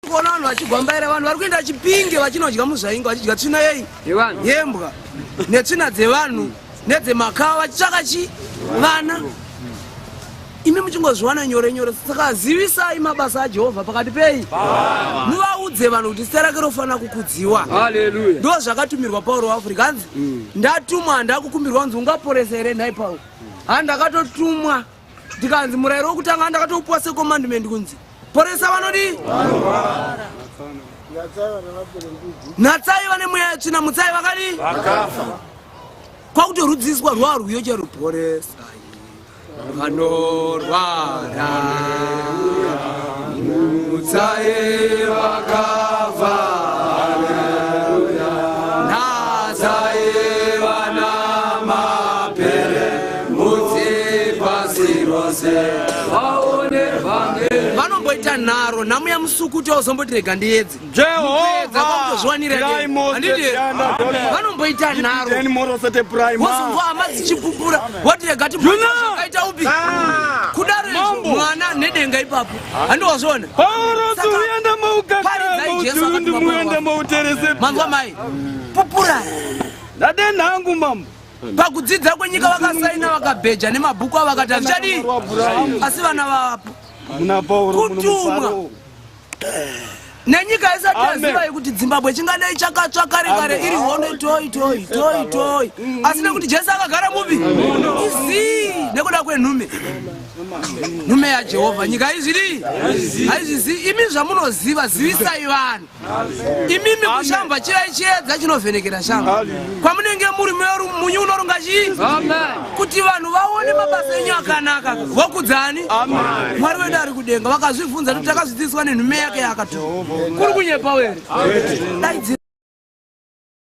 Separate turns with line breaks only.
kuona vanhu vachigwambaira vanhu vari kuenda chipinge vachinodya muzvainga vachidya tsvina yei yembwa netsvina dzevanhu nedzemakawa vachitsvaka chi vana. Imi muchingozviwana nyore nyore. Saka zivisai mabasa aJehovha pakati pei. Muvaudze vanhu kuti zita rake rofanira kukudziwa.
Haleluya.
Ndo zvakatumirwa Pauro waAfrica. Ndatumwa handakukumbirwa kunzi ungaporesa here nhai Pauro. Handakatotumwa ndikanzi murayiro wokutanga ndakatopuwa secommandment kunzi poresa vanodi natsai vane mweya tsvina mutsai vakadi vakafa. Kwakutorudziswa rwarwiyo cheruporesa vanorwara mutsai vakafa. Natsai vana mapere mudzi pasi rose vanomboita nharo nhamu yamusukuti wazombotirega ndiedzi vanomboita nharo wozombo hama dzichipupura watirega tiakaita upi kudaro mwana nedenga ipapo handiwazvona manzwa mai pupura
ndadenhangu mambo
pakudzidza kwenyika vakasaina vakabheja nemabhuku avakati hazvichadi asi vana vapo kutumwa nenyika isati yazivai kuti Zimbabwe chingadai chakatsva kare kare iri hondo toi toi toi toi asi nekuti Jesu akagara mupi izi nekuda kwenhume nhume yaJehovha nyika haizvidi haizvizivi. Imi zvamunoziva zivisai vanhu. Imimi kushamba chivai chiedza chinovhenekera shamba kwamunenge muri munyu unoronga chii kuti vanhu vaone mabasa enyu akanaka vokudzani Mwari wedu ari kudenga vakazvibvunza kuti takazvidzidziswa nenhume yake yakati kuri kunyepa were.